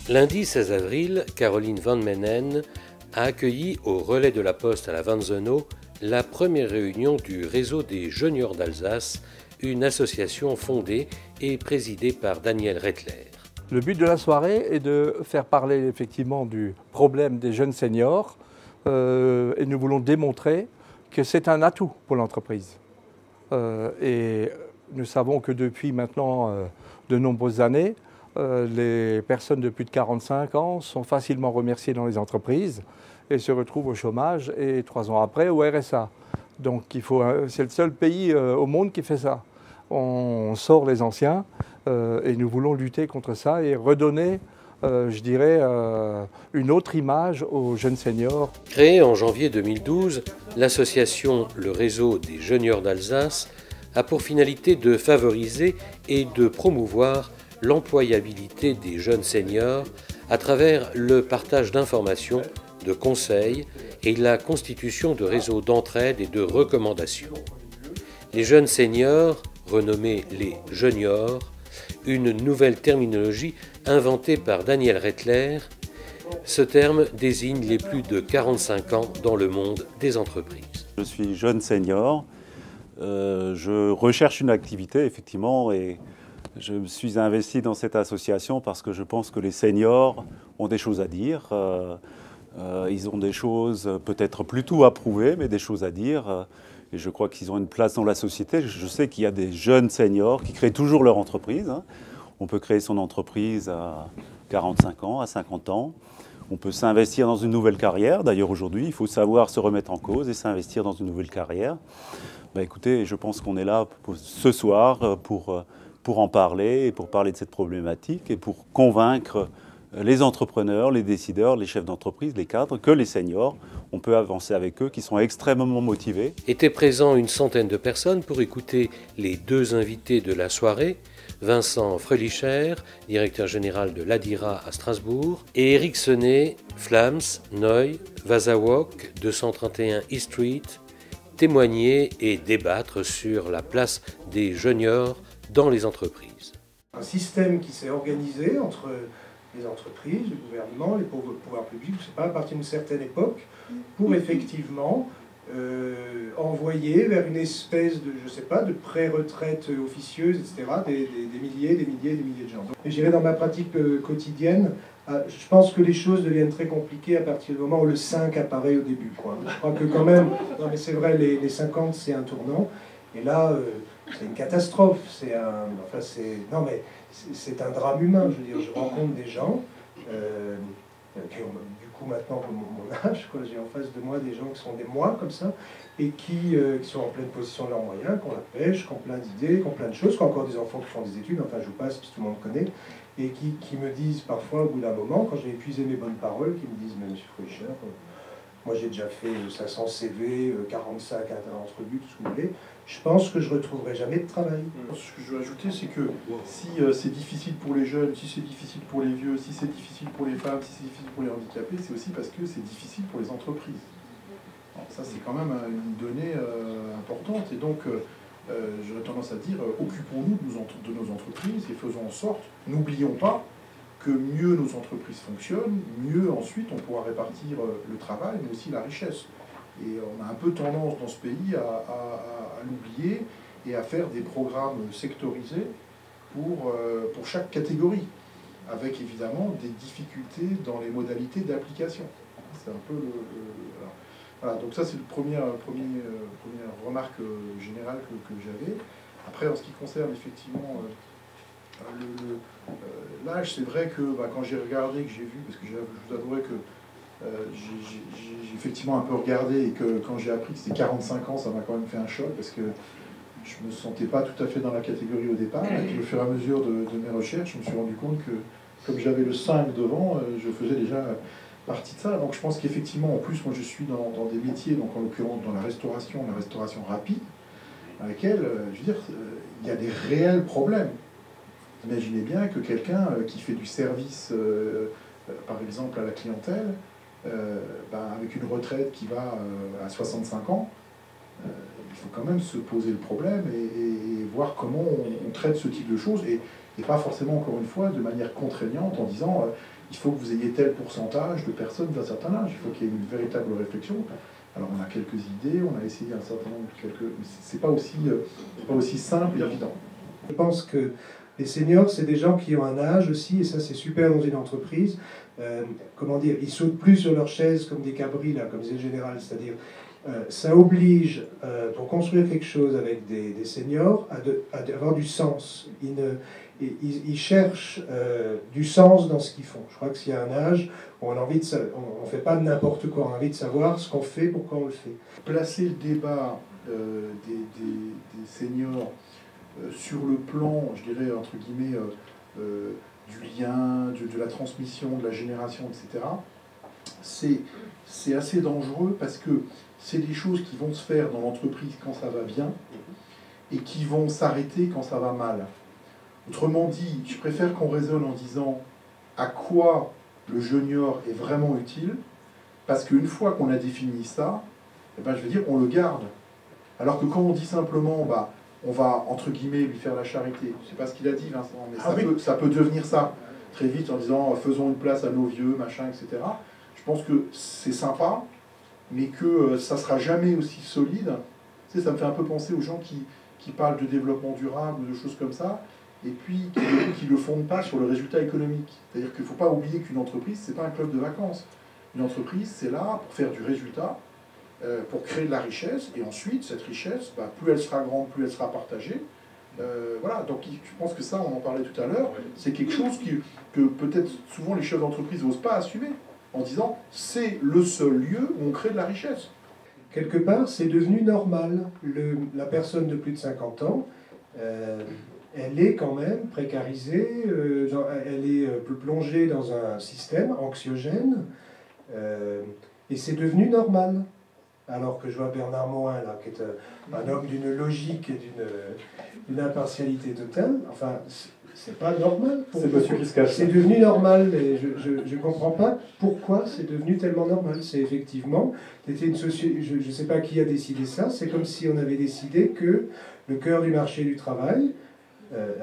Lundi 16 avril, Caroline Van Menen a accueilli au relais de la Poste à la Vanzeno la première réunion du réseau des Juniors d'Alsace, une association fondée et présidée par Daniel Rettler. Le but de la soirée est de faire parler effectivement du problème des jeunes seniors et nous voulons démontrer que c'est un atout pour l'entreprise. Et nous savons que depuis maintenant de nombreuses années, les personnes de plus de 45 ans sont facilement remerciées dans les entreprises et se retrouvent au chômage et 3 ans après au RSA. Donc c'est le seul pays au monde qui fait ça. On sort les anciens et nous voulons lutter contre ça et redonner, je dirais, une autre image aux jeunes seniors. Créée en janvier 2012, l'association Le Réseau des Juniors d'Alsace a pour finalité de favoriser et de promouvoir l'employabilité des jeunes seniors à travers le partage d'informations, de conseils et la constitution de réseaux d'entraide et de recommandations. Les jeunes seniors, renommés les juniors, une nouvelle terminologie inventée par Daniel Rettler. Ce terme désigne les plus de 45 ans dans le monde des entreprises. Je suis jeune senior, je recherche une activité effectivement et je me suis investi dans cette association parce que je pense que les seniors ont des choses à dire. Ils ont des choses peut-être plutôt à prouver, mais des choses à dire. Et je crois qu'ils ont une place dans la société. Je sais qu'il y a des jeunes seniors qui créent toujours leur entreprise. On peut créer son entreprise à 45 ans, à 50 ans. On peut s'investir dans une nouvelle carrière. D'ailleurs, aujourd'hui, il faut savoir se remettre en cause et s'investir dans une nouvelle carrière. Écoutez, je pense qu'on est là ce soir pour en parler et pour parler de cette problématique et pour convaincre les entrepreneurs, les décideurs, les chefs d'entreprise, les cadres, que les seniors, on peut avancer avec eux, qui sont extrêmement motivés. Étaient présents une centaine de personnes pour écouter les deux invités de la soirée, Vincent Fröhlicher, directeur général de l'Adira à Strasbourg, et Eric Senet, Flams, Noy, Vasawok, 231 E Street, témoigner et débattre sur la place des juniors dans les entreprises. Un système qui s'est organisé entre les entreprises, le gouvernement, les pouvoirs publics, je sais pas, à partir d'une certaine époque, pour effectivement envoyer vers une espèce de, je sais pas, de pré-retraite officieuse, etc., des milliers de gens. Et j'irai dans ma pratique quotidienne, je pense que les choses deviennent très compliquées à partir du moment où le 5 apparaît au début, quoi. Je crois que quand même, non mais c'est vrai, les 50 c'est un tournant, et là c'est une catastrophe, c'est un drame humain, je veux dire, je rencontre des gens qui ont du coup maintenant mon âge, quoi. J'ai en face de moi des gens qui sont des mois comme ça, et qui sont en pleine possession de leurs moyens, qui ont la pêche, qui ont plein d'idées, qui ont plein de choses, qui ont encore des enfants qui font des études, enfin je vous passe, puis tout le monde connaît, et qui me disent parfois au bout d'un moment, quand j'ai épuisé mes bonnes paroles, qui me disent « Mais monsieur Fröhlicher, moi j'ai déjà fait 500 CV, 45 entrevues, tout ce que vous voulez, je pense que je ne retrouverai jamais de travail. » Ce que je veux ajouter, c'est que si c'est difficile pour les jeunes, si c'est difficile pour les vieux, si c'est difficile pour les femmes, si c'est difficile pour les handicapés, c'est aussi parce que c'est difficile pour les entreprises. Alors ça, c'est quand même une donnée importante. Et donc, j'aurais tendance à dire, occupons-nous de nos entreprises et faisons en sorte, n'oublions pas que mieux nos entreprises fonctionnent, mieux ensuite on pourra répartir le travail, mais aussi la richesse. Et on a un peu tendance dans ce pays à l'oublier et à faire des programmes sectorisés pour chaque catégorie, avec évidemment des difficultés dans les modalités d'application. C'est un peu voilà, donc ça c'est la première remarque générale que j'avais. Après, en ce qui concerne effectivement l'âge, c'est vrai que quand j'ai regardé, que j'ai vu, parce que je vous avouerai que j'ai effectivement un peu regardé et que quand j'ai appris que c'était 45 ans, ça m'a quand même fait un choc parce que je ne me sentais pas tout à fait dans la catégorie au départ. Et puis, au fur et à mesure de mes recherches, je me suis rendu compte que comme j'avais le 5 devant, je faisais déjà partie de ça. Donc je pense qu'effectivement, en plus, moi je suis dans des métiers, donc en l'occurrence dans la restauration rapide, dans laquelle, je veux dire, il y a des réels problèmes. Imaginez bien que quelqu'un qui fait du service, par exemple à la clientèle, avec une retraite qui va à 65 ans, il faut quand même se poser le problème et voir comment on traite ce type de choses. Et et pas forcément, encore une fois, de manière contraignante en disant il faut que vous ayez tel pourcentage de personnes d'un certain âge, il faut qu'il y ait une véritable réflexion. Alors on a quelques idées, on a essayé un certain nombre de quelques... C'est pas aussi simple et évident. Je pense que les seniors, c'est des gens qui ont un âge aussi, et ça c'est super dans une entreprise. Comment dire, ils sautent plus sur leur chaise comme des cabris, là, comme disait le général, c'est-à-dire ça oblige, pour construire quelque chose avec des seniors, à avoir du sens. Ils cherchent du sens dans ce qu'ils font. Je crois que s'il y a un âge, on a envie de on ne fait pas n'importe quoi, on a envie de savoir ce qu'on fait, pourquoi on le fait. Placer le débat des seniors sur le plan, je dirais, entre guillemets, du lien, de la transmission, de la génération, etc., c'est assez dangereux parce que c'est des choses qui vont se faire dans l'entreprise quand ça va bien et qui vont s'arrêter quand ça va mal. Autrement dit, je préfère qu'on raisonne en disant à quoi le junior est vraiment utile, parce qu'une fois qu'on a défini ça, eh ben, je veux dire, on le garde. Alors que quand on dit simplement, bah, on va, entre guillemets, lui faire la charité, je ne sais pas ce qu'il a dit, Vincent, mais ça peut devenir ça, très vite, en disant, faisons une place à nos vieux, machin, etc. Je pense que c'est sympa, mais que ça ne sera jamais aussi solide. Tu sais, ça me fait un peu penser aux gens qui parlent de développement durable ou de choses comme ça, et puis qui ne le fondent pas sur le résultat économique. C'est-à-dire qu'il ne faut pas oublier qu'une entreprise, ce n'est pas un club de vacances. Une entreprise, c'est là pour faire du résultat, pour créer de la richesse, et ensuite, cette richesse, bah, plus elle sera grande, plus elle sera partagée. Voilà, donc je pense que ça, on en parlait tout à l'heure, c'est quelque chose que peut-être souvent les chefs d'entreprise n'osent pas assumer, en disant c'est le seul lieu où on crée de la richesse. Quelque part, c'est devenu normal. La personne de plus de 50 ans, elle est quand même précarisée, elle est plongée dans un système anxiogène, et c'est devenu normal. Alors que je vois Bernard Morin, là, qui est un homme d'une logique et d'une impartialité totale, enfin, c'est pas normal. C'est monsieur qui se cache. C'est devenu normal, et je ne comprends pas pourquoi c'est devenu tellement normal. C'est effectivement, c'était une société, je ne sais pas qui a décidé ça, c'est comme si on avait décidé que le cœur du marché du travail,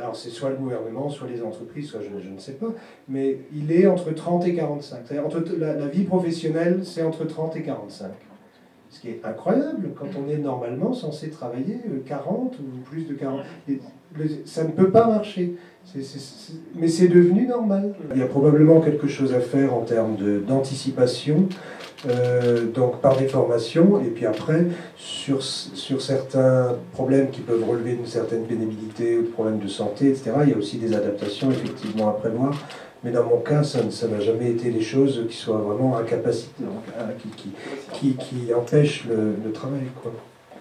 alors c'est soit le gouvernement, soit les entreprises, soit je ne sais pas, mais il est entre 30 et 45. C'est-à-dire entre la vie professionnelle, c'est entre 30 et 45. Ce qui est incroyable quand on est normalement censé travailler 40 ou plus de 40. Ça ne peut pas marcher. Mais c'est devenu normal. Il y a probablement quelque chose à faire en termes d'anticipation, donc par des formations, et puis après, sur certains problèmes qui peuvent relever d'une certaine pénibilité, ou de problèmes de santé, etc., il y a aussi des adaptations effectivement à prévoir. Mais dans mon cas, ça n'a jamais été des choses qui soient vraiment incapacitantes, qui empêchent le travail, quoi.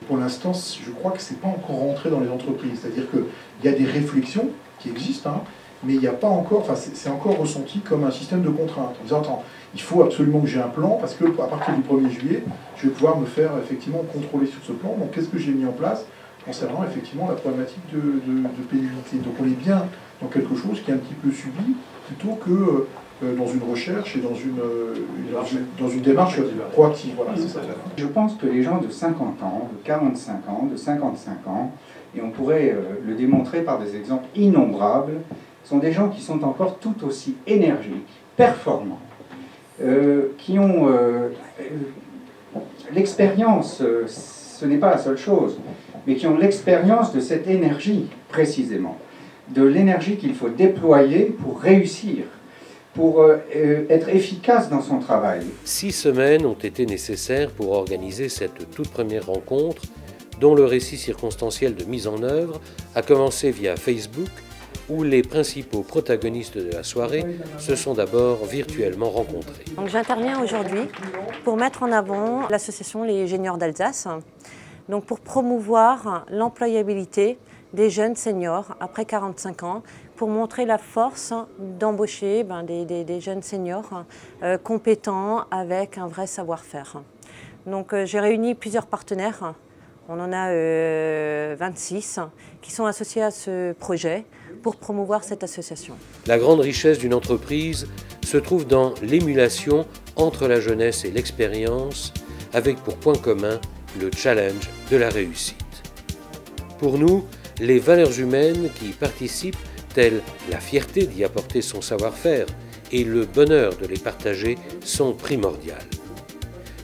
Pour l'instant, je crois que ce n'est pas encore rentré dans les entreprises. C'est-à-dire qu'il y a des réflexions qui existent, hein, mais il n'y a pas encore, enfin, c'est encore ressenti comme un système de contrainte. En disant, attends, il faut absolument que j'ai un plan, parce qu'à partir du 1er juillet, je vais pouvoir me faire effectivement contrôler sur ce plan. Donc, qu'est-ce que j'ai mis en place concernant effectivement la problématique de pénibilité. Donc, on est bien dans quelque chose qui est un petit peu subi, plutôt que dans une recherche et dans une démarche proactive. Voilà, c'est ça. Je pense que les gens de 50 ans, de 45 ans, de 55 ans, et on pourrait le démontrer par des exemples innombrables, sont des gens qui sont encore tout aussi énergiques, performants, qui ont l'expérience, ce n'est pas la seule chose, mais qui ont l'expérience de cette énergie, précisément, de l'énergie qu'il faut déployer pour réussir, pour être efficace dans son travail. 6 semaines ont été nécessaires pour organiser cette toute première rencontre, dont le récit circonstanciel de mise en œuvre a commencé via Facebook, où les principaux protagonistes de la soirée se sont d'abord virtuellement rencontrés. Donc j'interviens aujourd'hui pour mettre en avant l'association Les Juniors d'Alsace, donc pour promouvoir l'employabilité des jeunes seniors après 45 ans, pour montrer la force d'embaucher des jeunes seniors compétents avec un vrai savoir-faire. Donc j'ai réuni plusieurs partenaires, on en a 26 qui sont associés à ce projet pour promouvoir cette association. La grande richesse d'une entreprise se trouve dans l'émulation entre la jeunesse et l'expérience, avec pour point commun le challenge de la réussite. Pour nous, les valeurs humaines qui participent tels la fierté d'y apporter son savoir-faire et le bonheur de les partager sont primordiales.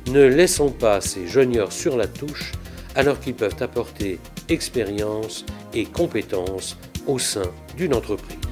Ne laissons pas ces juniors sur la touche alors qu'ils peuvent apporter expérience et compétences au sein d'une entreprise.